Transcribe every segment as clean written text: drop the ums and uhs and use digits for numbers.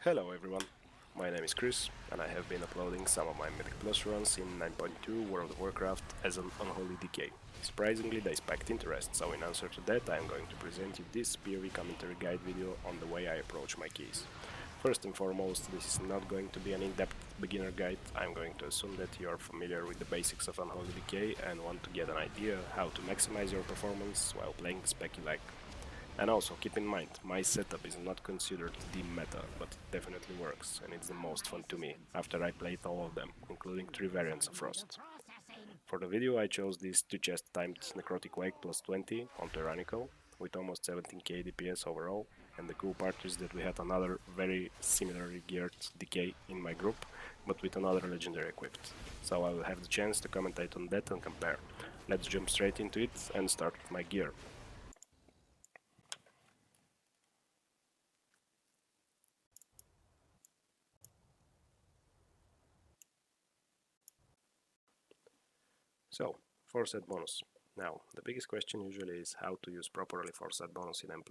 Hello everyone, my name is Chris and I have been uploading some of my Mythic Plus runs in 9.2 World of Warcraft as an Unholy DK. Surprisingly they spiked interest, so in answer to that I am going to present you this PoE commentary guide video on the way I approach my keys. First and foremost, this is not going to be an in-depth beginner guide. I'm going to assume that you are familiar with the basics of Unholy Decay and want to get an idea how to maximize your performance while playing the spec you like. And also keep in mind, my setup is not considered the meta, but it definitely works, and it's the most fun to me, after I played all of them, including 3 variants of Frost. For the video I chose this 2 chest timed Necrotic Wake plus 20 on Tyrannical, with almost 17k DPS overall, and the cool part is that we had another very similarly geared DK in my group, but with another legendary equipped. So I will have the chance to commentate on that and compare. Let's jump straight into it and start with my gear. So, force bonus. Now, the biggest question usually is how to use properly force bonus in M+.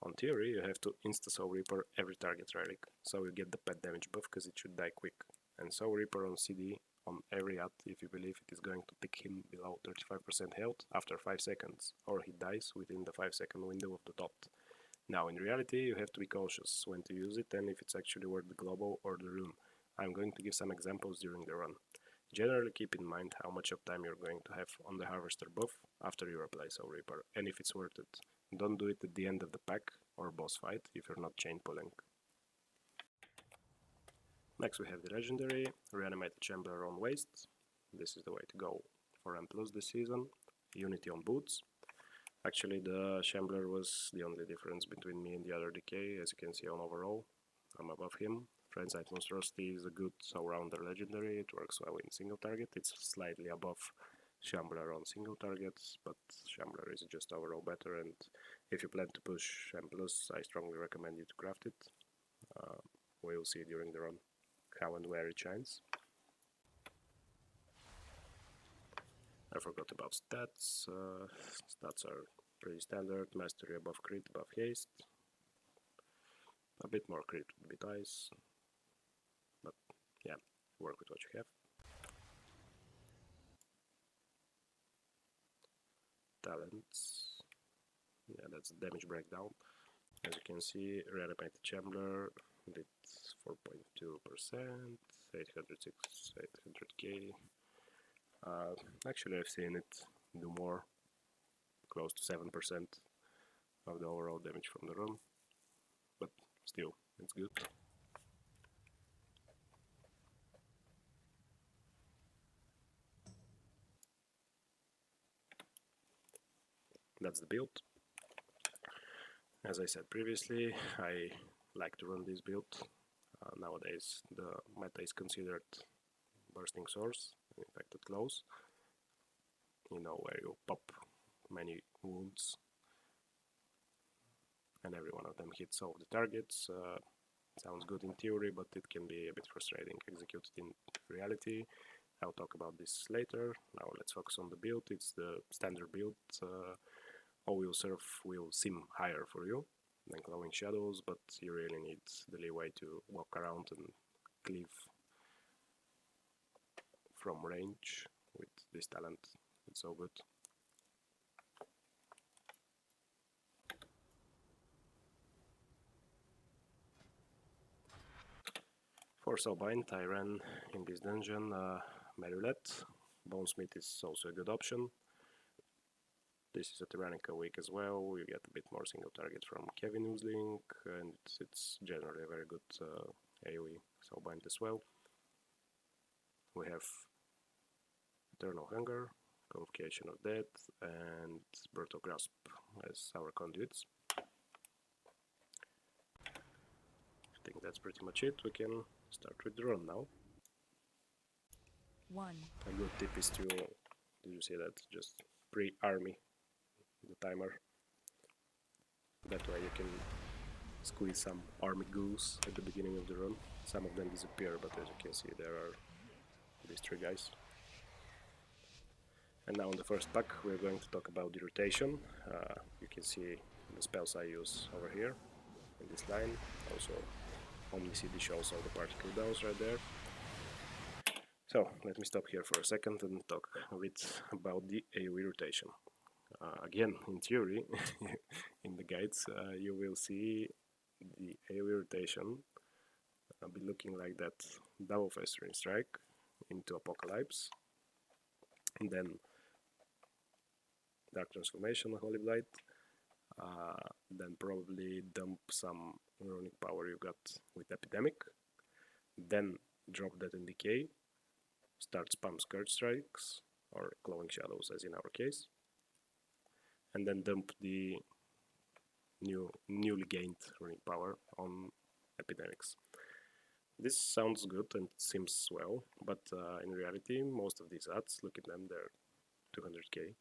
On theory, you have to insta-Soul Reaper every target relic, so you get the pet damage buff because it should die quick, and Soul Reaper on CD on every at if you believe it is going to pick him below 35% health after 5 seconds, or he dies within the 5-second window of the dot. Now, in reality, you have to be cautious when to use it and if it's actually worth the global or the rune. I'm going to give some examples during the run. Generally keep in mind how much of time you're going to have on the Harvester buff after you apply Soul Reaper, and if it's worth it. Don't do it at the end of the pack or boss fight if you're not chain pulling. Next we have the legendary, Reanimated Chamber on Waste. This is the way to go for M+ this season. Unity on Boots. Actually the Shambler was the only difference between me and the other DK, as you can see on overall. I'm above him. Friendsight Monstrosity is a good all-rounder legendary, it works well in single target, it's slightly above Shambler on single targets, but Shambler is just overall better, and if you plan to push M+, I strongly recommend you to craft it. We'll see during the run how and where it shines. I forgot about stats. Stats are pretty standard, mastery above crit, above haste. A bit more crit would be nice, but yeah, work with what you have. Talents, yeah, that's the damage breakdown. As you can see, Reanimated Chamber did 4.2%, 806, 800k. Actually I've seen it do more, close to 7% of the overall damage from the run, but still, it's good. That's the build. As I said previously, I like to run this build. Nowadays the meta is considered bursting source, in fact at close. You know, where you pop many wounds and every one of them hits all the targets. Sounds good in theory, but it can be a bit frustrating executed in reality. I'll talk about this later. Now let's focus on the build. It's the standard build. All Surf will seem higher for you than Glowing Shadows, but you really need the leeway to walk around and cleave from range with this talent. It's so good. For Soulbind, I ran in this dungeon Merulette. Bonesmith is also a good option. This is a Tyrannical week as well. You get a bit more single target from Kevin Oozling, and it's generally a very good AoE Soulbind as well. We have Eternal Hunger, Convocation of Death, and Brutal Grasp as our conduits. I think that's pretty much it. We can start with the run now. A good tip is to, did you see that? Just pre-army the timer. That way you can squeeze some army ghouls at the beginning of the run. Some of them disappear, but as you can see there are these 3 guys. And now in the first pack we're going to talk about the rotation. You can see the spells I use over here in this line. Also OmniCD shows all the party cooldowns right there. So let me stop here for a second and talk a bit about the Aoe rotation. Again, in theory, in the guides, you will see the Aoe rotation be looking like that: double festering strike into Apocalypse, and then Dark Transformation, Holy Blight, then probably dump some runic power you got with Epidemic, then drop that in Decay, start spam Scourge Strikes, or Glowing Shadows as in our case, and then dump the newly gained runic power on Epidemics. This sounds good and seems well, but in reality, most of these ads, look at them, they're 200k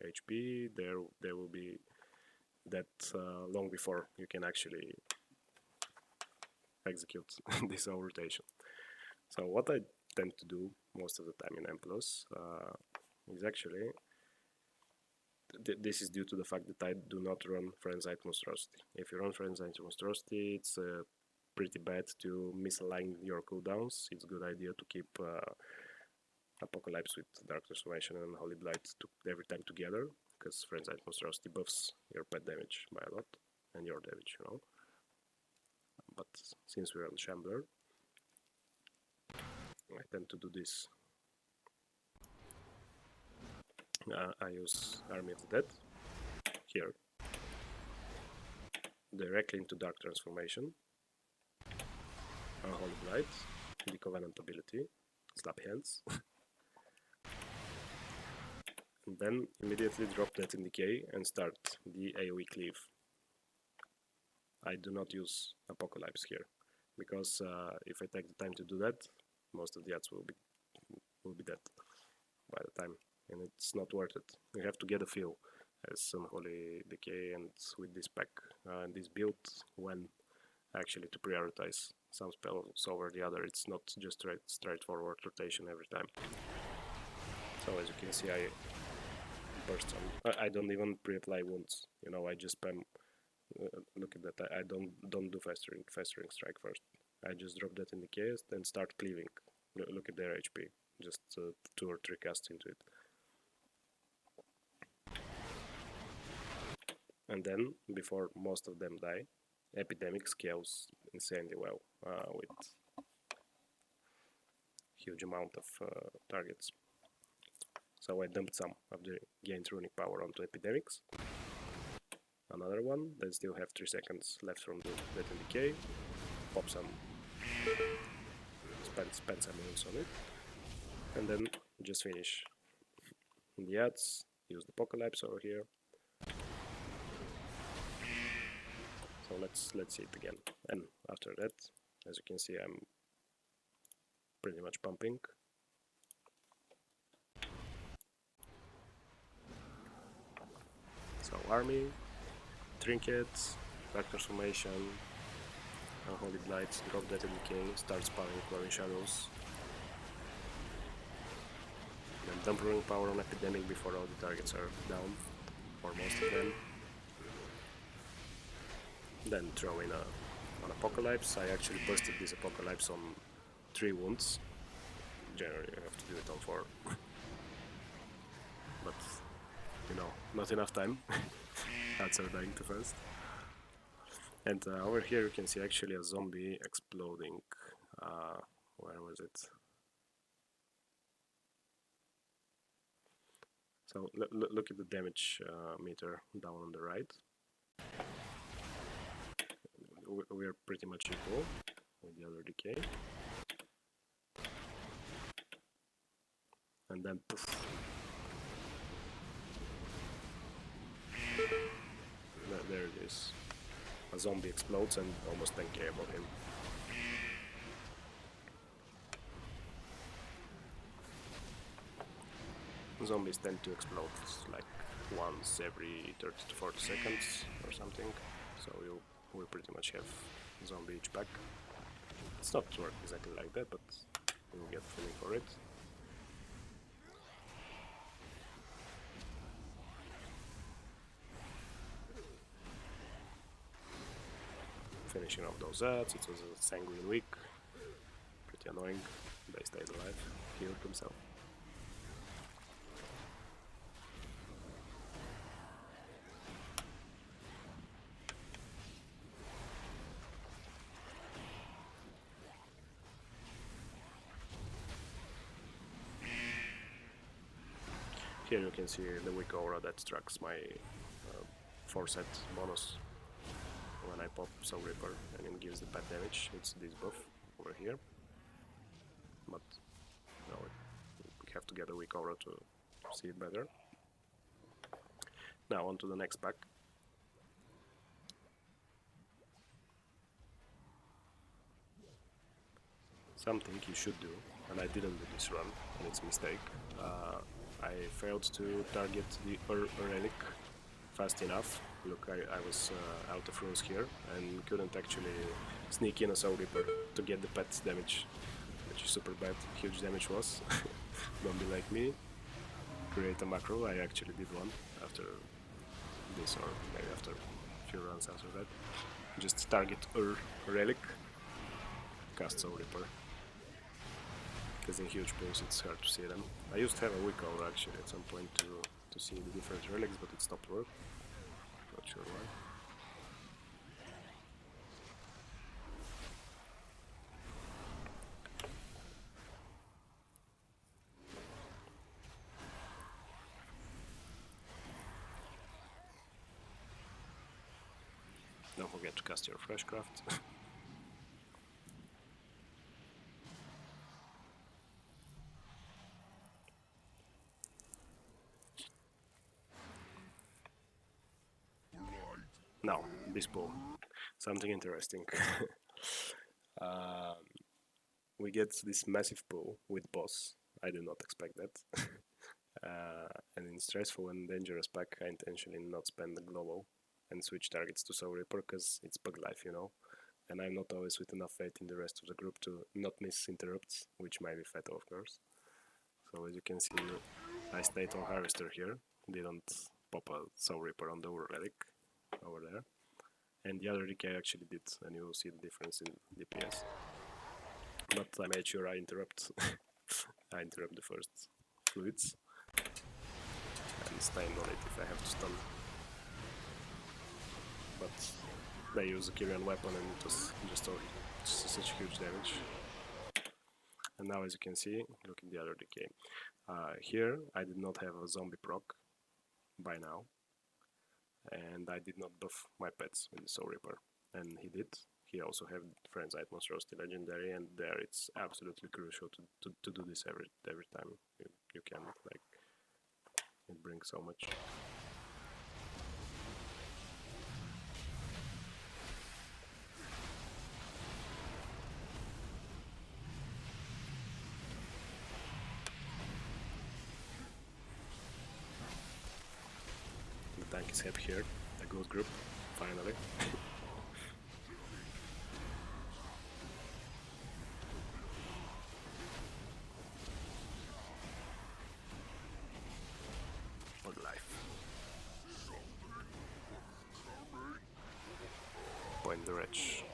HP. There will be that long before you can actually execute this whole rotation. So what I tend to do most of the time in M+, is actually, this is due to the fact that I do not run Frenzied Monstrosity. If you run Frenzied Monstrosity, it's pretty bad to misalign your cooldowns. It's a good idea to keep Apocalypse with Dark Transformation and Holy Blight every time together, because Frenzied Monstrosity buffs your pet damage by a lot, and your damage, you know. But since we're on Shambler, I tend to do this. I use Army of the Dead here, directly into Dark Transformation, Unholy Blight, the Covenant ability, Slap Hands, and then immediately drop that in Decay and start the AoE Cleave. I do not use Apocalypse here, because if I take the time to do that, most of the ads will be dead by the time, and it's not worth it. You have to get a feel as Unholy Decay and with this pack and this build when actually to prioritize some spells over the other. It's not just straightforward rotation every time. So as you can see, I burst some. I don't even pre-apply wounds. You know, I just spam. Look at that. I don't do festering strike first. I just drop that in the chaos, then start cleaving. Look at their HP. Just 2 or 3 casts into it. And then, before most of them die, Epidemic scales insanely well with huge amount of targets. So I dumped some of the gained runic power onto Epidemics. Another one, then still have 3 seconds left from the Death and Decay. Pop some, spend some moves on it, and then just finish in the ads, use the Apocalypse over here. So let's see it again. And after that, as you can see, I'm pretty much pumping. So Army, Trinkets, Dark Transformation, Unholy Blight, drop that in Decay, start spamming Glowing Shadows. Then dump Runic Power on Epidemic before all the targets are down, or most of them. Then throw in an Apocalypse. I actually bursted this Apocalypse on 3 wounds. Generally you have to do it on 4. But, you know, not enough time. Ads are dying too fast. And over here you can see actually a zombie exploding. Where was it? So look at the damage meter down on the right. We're pretty much equal with the other decay. And then poof. There it is. A zombie explodes and almost 10k above him. Zombies tend to explode like once every 30 to 40 seconds or something, so you will pretty much have zombie each pack. It's not work exactly like that, but you'll get feeling for it. finishing off those ads. It was a sanguine week. Pretty annoying. They stayed alive. Healed themselves. Here you can see the weak aura that tracks my 4-set bonus when I pop Soul Reaper, and it gives the pet damage. It's this buff over here, but no, we have to get a weak aura to see it better. Now on to the next pack. Something you should do, and I didn't do this run, and it's a mistake. I failed to target the relic fast enough. Look, I was out of runes here and couldn't actually sneak in a Soul Reaper to get the pet damage, which is super bad. Huge damage was. Don't be like me. Create a macro. I actually did one after this, or maybe after a few runs after that. Just target relic, cast Soul Reaper. Because in huge pools it's hard to see them. I used to have a weak aura actually at some point to see the different relics, but it stopped work. Not sure why. Don't forget to cast your Freshcraft. Now, this pool. Something interesting. We get this massive pool with boss. I did not expect that. And in stressful and dangerous pack, I intentionally not spend the global and switch targets to Soul Reaper because it's bug life, you know. And I'm not always with enough faith in the rest of the group to not miss interrupts, which might be fatal, of course. So as you can see, I stayed on Harvester here, didn't pop a Soul Reaper on the relic over there. And the other DK actually did, and you will see the difference in DPS. But I made sure I interrupt. I interrupt the first fluids and stand on it if I have to stun. But they use a Kyrian weapon and it was just such huge damage. And now as you can see, look at the other DK. Here I did not have a zombie proc by now. And I did not buff my pets with the Soul Reaper. And he did. He also had Friend's Monstrosity Legendary, and there it's absolutely crucial to do this every time you can. Like, it brings so much. The tank is happy here. A good group, finally. Bug life. Point the wretch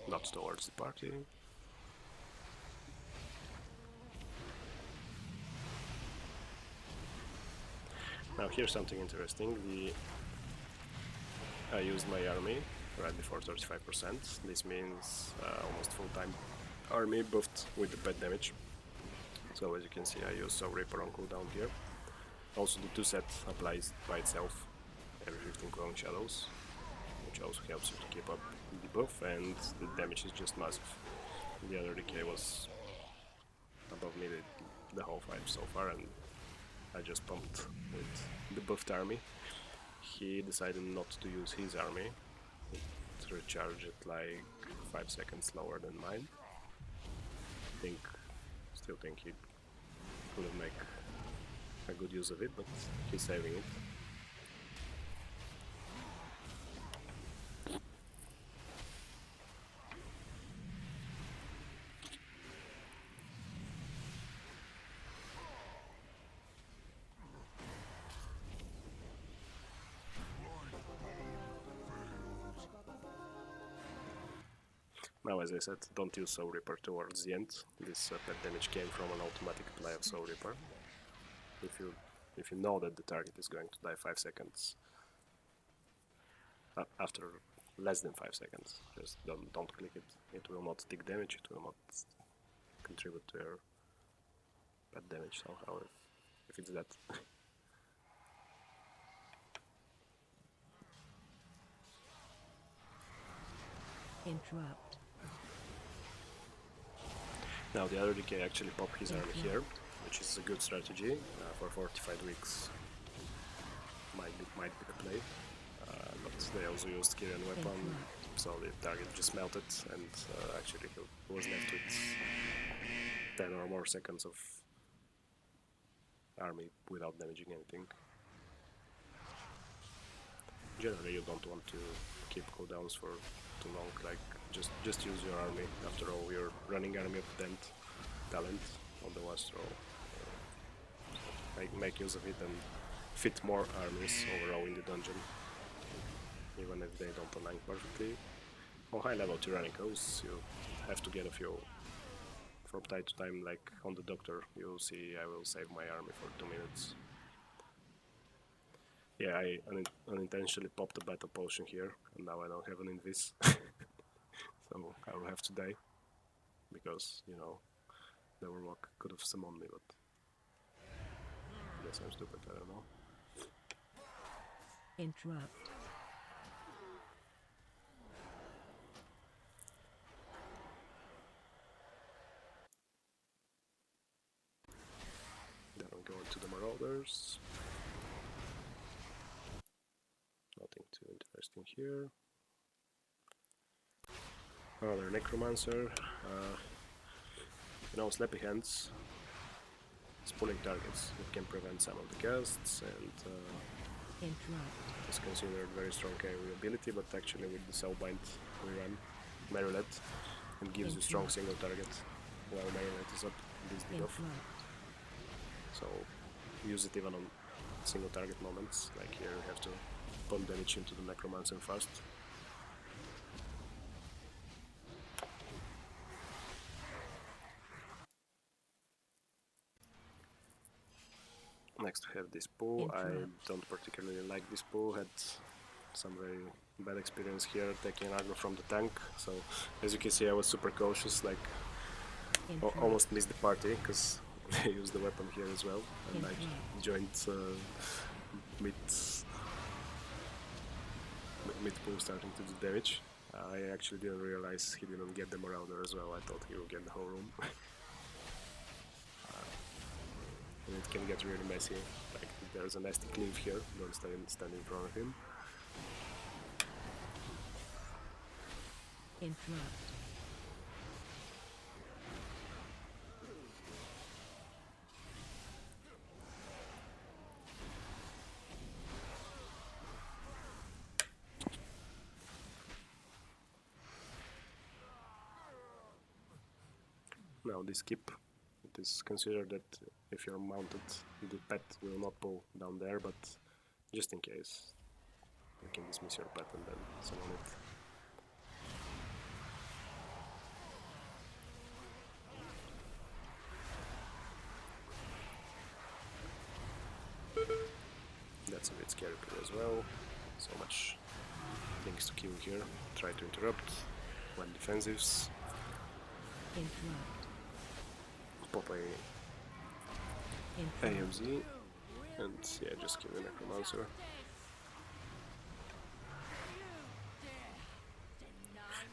not towards the party. Now here's something interesting. I used my army right before 35%. This means almost full-time army buffed with the pet damage. So as you can see, I use Soul Reaper on cooldown here. Also the 2-set applies by itself every 15 clone shadows, which also helps you to keep up the buff, and the damage is just massive. The other DK was above me the whole fight so far, and I just pumped with the buffed army. He decided not to use his army. It recharged it like 5 seconds slower than mine. Still think he could make a good use of it, but he's saving it. Now, as I said, don't use Soul Reaper towards the end. This pet damage came from an automatic play of Soul Reaper. If you know that the target is going to die 5 seconds, after less than 5 seconds, just don't click it. It will not take damage, it will not contribute to your pet damage somehow, if it's that. Interrupt. Now the other DK actually popped his army here, which is a good strategy for fortified weeks. Might be the play, but they also used Kyrian weapon, so the target just melted, and actually he was left with 10 or more seconds of army without damaging anything. Generally, you don't want to keep cooldowns for too long. Like just use your army. After all, you're running army of talent on the last row. Make use of it and fit more armies overall in the dungeon, even if they don't align perfectly. On high level Tyrannicals, you have to get a few from time to time, like on the Doctor. You'll see I will save my army for 2 minutes. Yeah, I unintentionally popped a battle potion here, and now I don't have an invis. So I will have to die, because, you know, the Warlock could have summoned me, but I guess I'm stupid, I don't know. Interrupt. Then we go into the Marauders. Nothing too interesting here. Another Necromancer. You know, Slappy Hands is pulling targets. It can prevent some of the casts, and it's considered very strong AoE ability, but actually with the Soulbind we run Marionette, and gives you strong single target while Marionette is up this debuff. So use it even on single target moments, like here you have to pump damage into the Necromancer fast. Next we have this pool. I don't particularly like this pool, had some very bad experience here taking aggro from the tank, so as you can see I was super cautious, like almost missed the party because I used the weapon here as well, and I joined mid pool starting to do damage. I actually didn't realize he didn't get the Marauder as well. I thought he would get the whole room. And it can get really messy. Like if there's a nasty cleave here, don't stand in front of him. Interrupt. Now this skip, it is considered that if you're mounted, the pet will not pull down there, but just in case, you can dismiss your pet and then summon it. That's a bit scary as well. So much things to kill here. Try to interrupt. One defensives. Pop a AMZ. And yeah, just kill the Necromancer.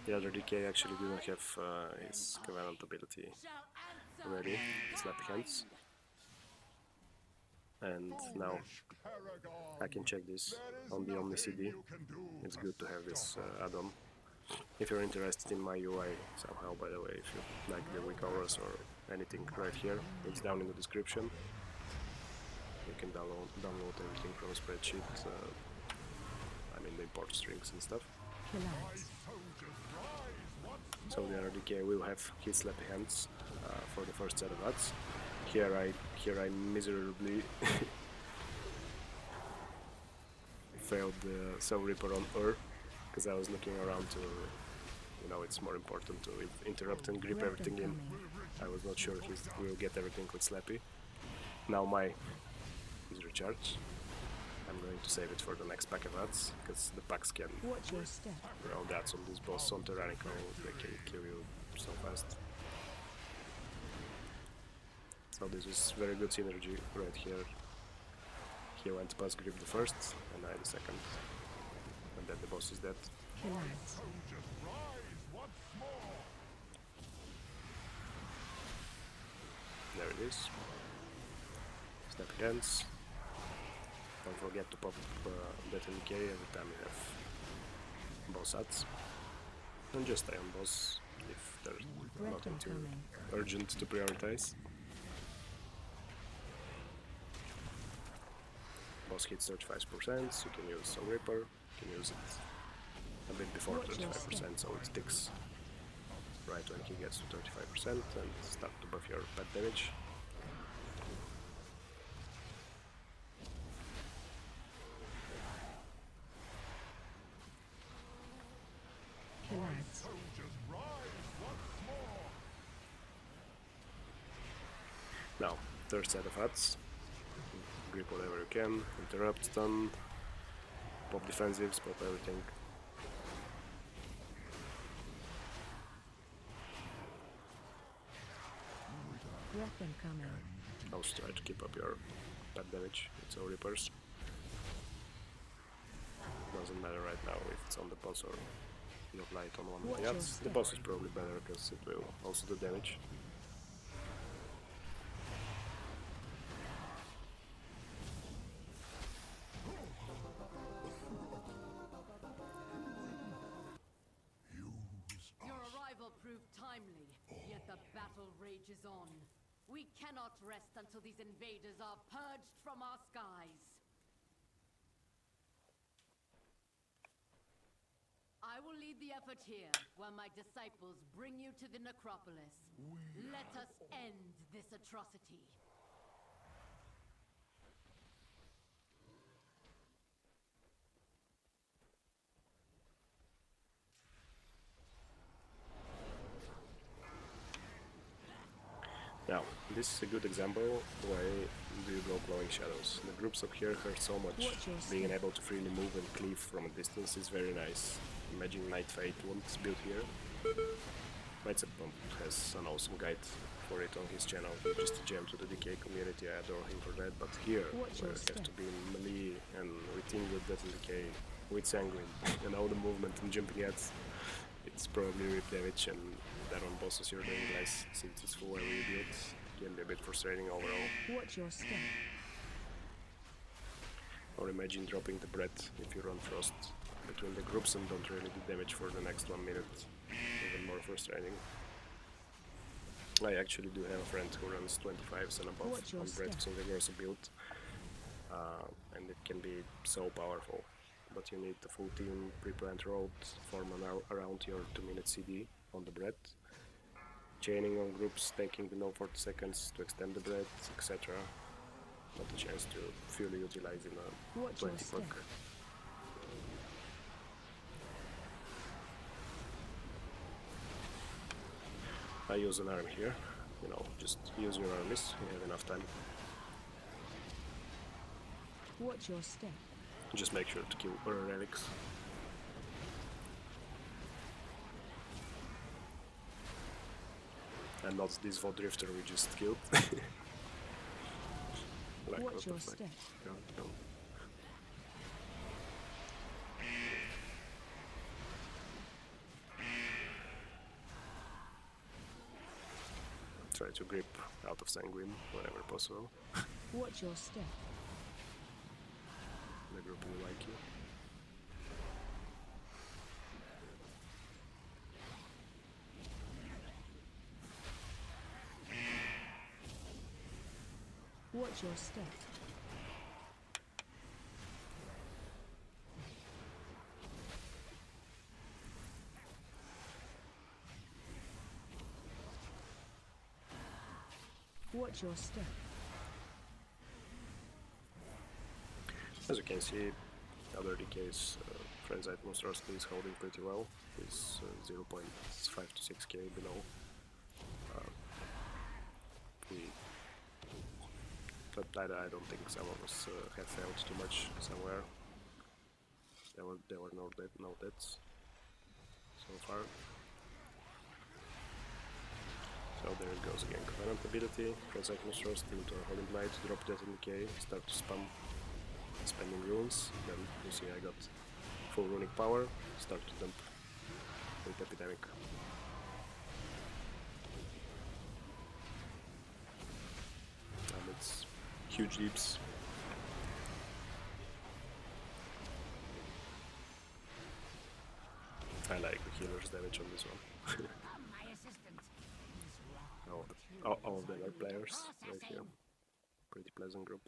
The other DK actually didn't have his Covenant ability ready, Slappy Hands. And now I can check this on the Omni CD. It's good to have this add-on. If you're interested in my UI somehow, by the way, if you like the weak auras or anything right here, it's down in the description. You can download anything from a spreadsheet. I mean the import strings and stuff. So the RDK will have his Slappy Hands for the first set of ads. Here I miserably failed the Soul Reaper on Ur, because I was looking around to You know, it's more important to interrupt and grip Weapon everything in. coming. I was not sure he will get everything with Slappy. Now my is recharged. I'm going to save it for the next pack of ads, because the packs can Watch your step. round ads on this boss on Tyrannical, they can kill you so fast. So this is very good synergy right here. He went past grip the first, and I the second. And then the boss is dead. Kill ads. There it is. Snap hands. Don't forget to pop that in decay every time you have boss ads. And just stay on boss if there's nothing Weapon too coming. urgent to prioritize. Boss hits 35%, so you can use a Reaper, you can use it a bit before Watch your 35%, so it sticks right when he gets to 35% and start to buff your pet damage. Kill ads. Now, third set of ads. Grip whatever you can, interrupt, stun, pop defensives, pop everything. Weapon coming. Also try to keep up your pet damage, it's all Reapers. Doesn't matter right now if it's on the boss or you apply it on one of Watch the your ads. The step. boss is probably better because it will also do damage. Your arrival proved timely, yet the battle rages on. We cannot rest until these invaders are purged from our skies. I will lead the effort here, while my disciples bring you to the necropolis. Let us end this atrocity. Now, this is a good example why do you go Glowing Shadows. The groups up here hurt so much. Watch your Being step. able to freely move and cleave from a distance is very nice. Imagine Night Fate won't build here. Mythic has an awesome guide for it on his channel. He's just a gem to the DK community, I adore him for that. But here, Watch where your it has step. to be in melee and with Ting with Death and Decay, with Sanguine, and all the movement and jumping ads, it's probably rip damage, and that on bosses you're doing less since it's full and rebuild. Can be a bit frustrating overall. Watch your step. Or imagine dropping the breath if you run Frost between the groups and don't really do damage for the next 1 minute. Even more frustrating. I actually do have a friend who runs 25s and above Watch your on breath step. in the Versa build. And it can be so powerful. But you need the full team, pre-plant road, form around your 2-minute CD on the breath. Chaining on groups, taking the no 40 seconds to extend the breath, etc. Not a chance to fully utilize in a Watch your 20 step. puck. I use an arm here, you know, just use your armies, you have enough time. Watch your step. Just make sure to kill relics. And not this VOD drifter we just killed. Like, Watch what your the fuck? step. No. Try to grip out of Sanguine whenever possible. Watch your step. The group will like you. Watch your step. Watch your step. As you can see, other DKs Frenzied Monstrosity is holding pretty well. He's 0.5 to 6k below. But I don't think some of us have failed too much somewhere. There were no deaths so far. So there it goes again. Covenant ability, Frenzied Monstrosity into a Holy Blight, drop that in decay, start to spam spending runes. Then you see I got full runic power, start to dump with Epidemic. And it's huge leaps. I like the healer's damage on this one. all of them are players right here. Pretty pleasant group.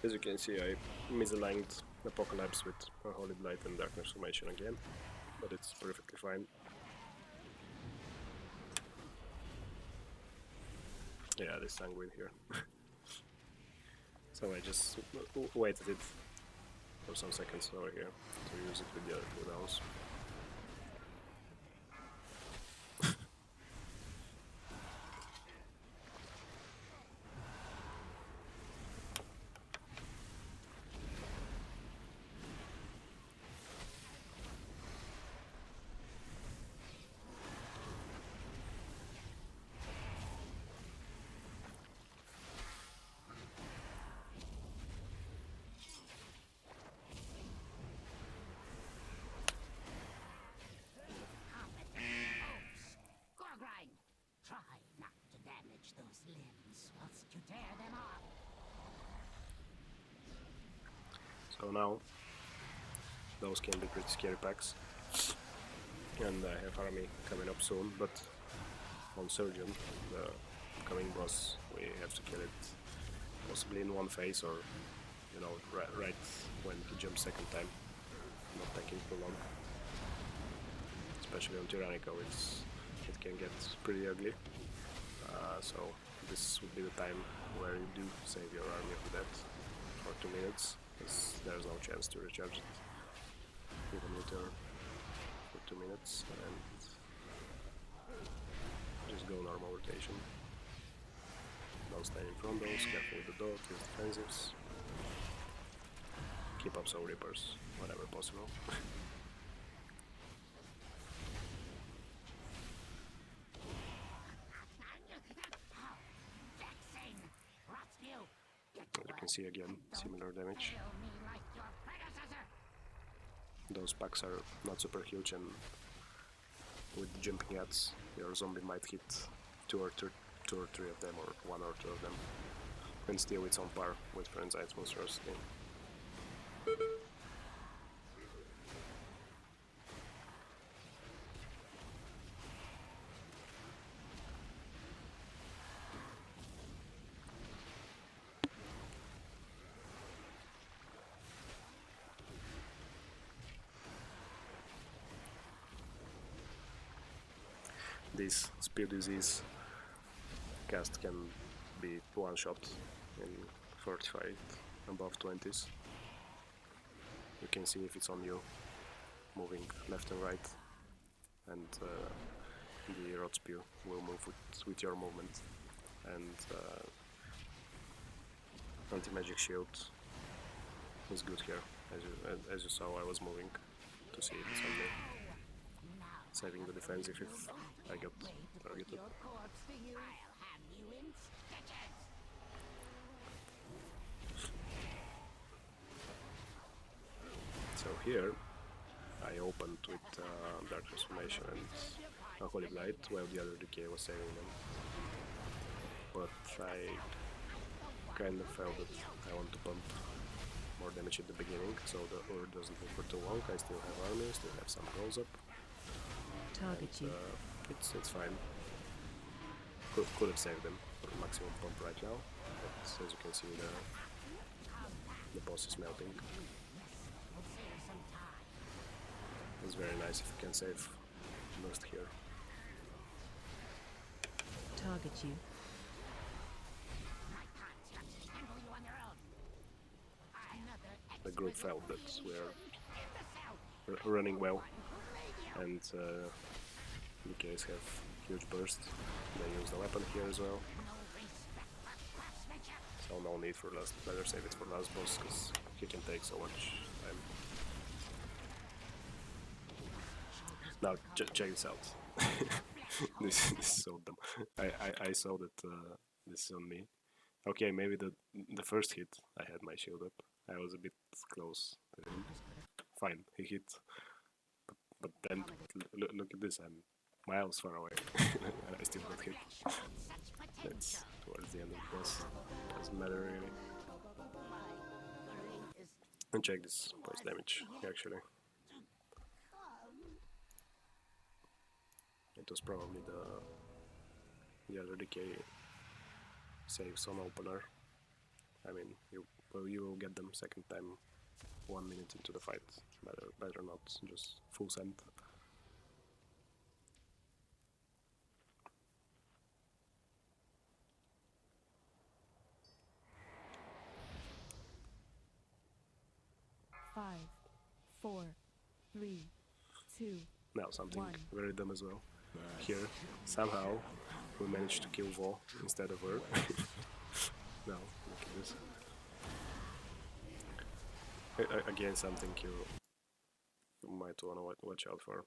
As you can see, I misaligned Apocalypse with Holy Blight and Dark Transformation again, but it's perfectly fine. Yeah, this Sanguine here. So I just waited it for some seconds over here to use it with the other cooldowns. So now, those can be pretty scary packs. And I have army coming up soon, but on Surgeon, the coming boss, we have to kill it possibly in one phase or, you know, right when he jumps second time, not taking too long. Especially on Tyrannico, it can get pretty ugly. So this would be the time where you do save your army of that for 2 minutes, because there's no chance to recharge it even with your for 2 minutes, and just go normal rotation. Don't stand in front those, careful with the dot, use defensives. Keep up Soul Reapers whenever possible. As you can see again, similar damage. Those packs are not super huge, and with jumping hats, your zombie might hit two or three of them, or 1 or 2 of them, and still it's on par with Frenzied Monstrosity. This Spear Disease cast can be one shot in 45 above 20s. You can see if it's on you, moving left and right, and the Rot Spew will move with your movement. And Anti-Magic Shield is good here. As you saw, I was moving to see if it's on me, saving the defensive if I got targeted. So here I opened with Dark Transformation and Unholy Blight while the other decay was saving them. But I kind of felt that I want to pump more damage at the beginning, so the Ur doesn't move for too long. I still have army, still have some goals up. Target you. It's fine. Could have saved them for maximum pump right now, but as you can see, the boss is melting. It's very nice if you can save most here. Target you. The group felt that we're running well, and DKs have huge burst. They use the weapon here as well, so no need for last. Better save it for last boss because he can take so much time. Now check this out. this is so dumb. I saw that this is on me. Okay, maybe the first hit I had my shield up. I was a bit close to him. Fine, he hit. But then look at this. I'm miles far away. And I still got hit. That's towards the end of the boss. Doesn't matter really. And check this post damage actually. It was probably the other decay saves on opener. I mean, you will get them second time 1 minute into the fight. Better not just full send. Five, 4, 3, 2. Now something 1. very dumb as well. Here, somehow, we managed to kill Vo instead of her. Now, look at this. Again, something you might want to watch out for.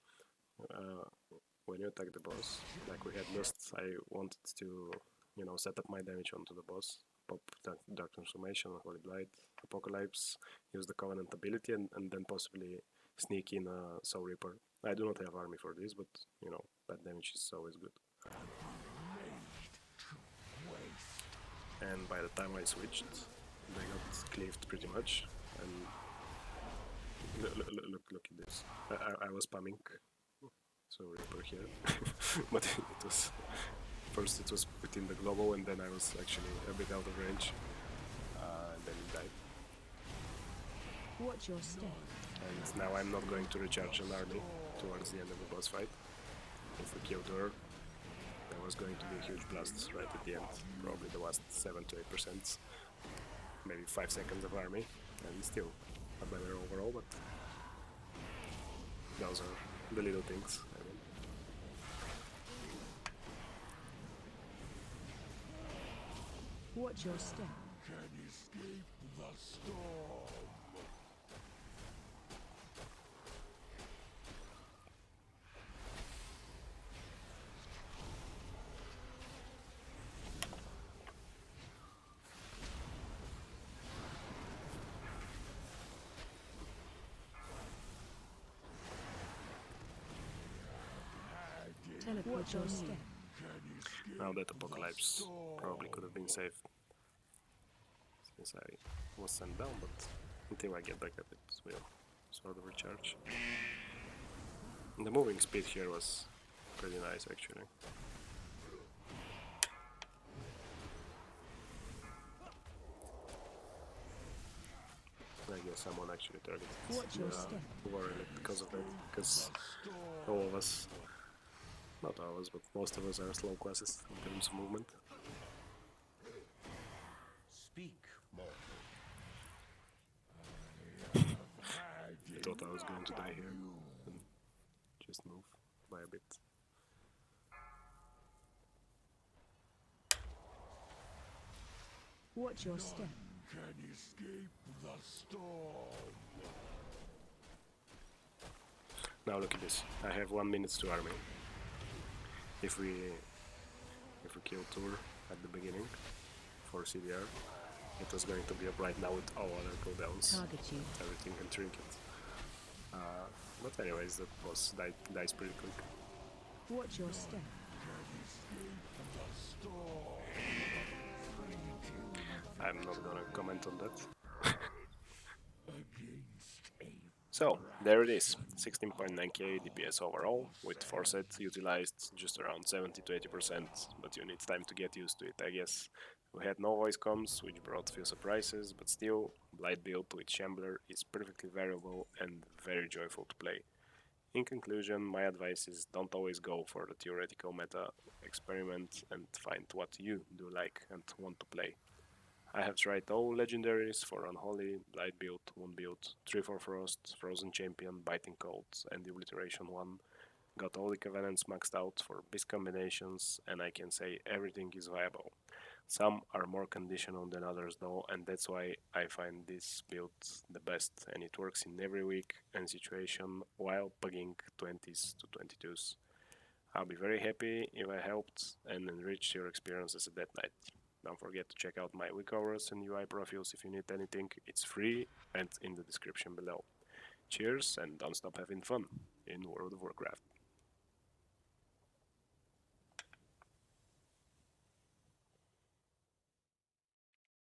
When you attack the boss, like we had Lust, I wanted to, set up my damage onto the boss, pop Dark Transformation, Holy Blight, Apocalypse, use the Covenant ability, and then possibly sneak in a Soul Reaper. I do not have army for this, but, that damage is always good. And by the time I switched, they got cleaved pretty much, and look at this. I was spamming Soul Reaper here, but it was first it was within the global, and then I was actually a bit out of range, and then he died. Watch your step. And now I'm not going to recharge an army towards the end of the boss fight. If we killed her, there was going to be a huge blast right at the end, probably the last 7 to 8%, maybe 5 seconds of army, and still a better overall, but those are the little things. I mean. Watch your step. Can escape the storm. Teleport your step. Now that Apocalypse probably could have been saved since I was sent down, but until I get back up it will sort of recharge. And the moving speed here was pretty nice actually. I guess someone actually targeted Warrior because of that, because all of us, not all of us, but most of us are slow classes in terms of movement. Speak more. I thought I was going to die here and just move by a bit. Watch your step. Can escape the storm. Now look at this. I have 1 minute to army. If we kill Tour at the beginning for CDR, it was going to be up right now with all other cooldowns, Target you. everything and trinket. But anyways, the boss dies pretty quick. Watch your step. I'm not gonna comment on that. Against a So, there it is, 16.9k DPS overall, with Forset utilized just around 70 to 80%, but you need time to get used to it, I guess. We had no voice comms, which brought few surprises, but still, Blight build with Shambler is perfectly variable and very joyful to play. In conclusion, my advice is don't always go for the theoretical meta, experiment and find what you do like and want to play. I have tried all legendaries for Unholy, Blight build, Wound build, 3 for Frost, Frozen Champion, Biting Cold, and the Obliteration one. Got all the Covenants maxed out for beast combinations, and I can say everything is viable. Some are more conditional than others though, and that's why I find this build the best, and it works in every week and situation while pugging 20s to 22s. I'll be very happy if I helped and enriched your experiences at that night. Don't forget to check out my week hours and UI profiles if you need anything. It's free and in the description below. Cheers and don't stop having fun in World of Warcraft.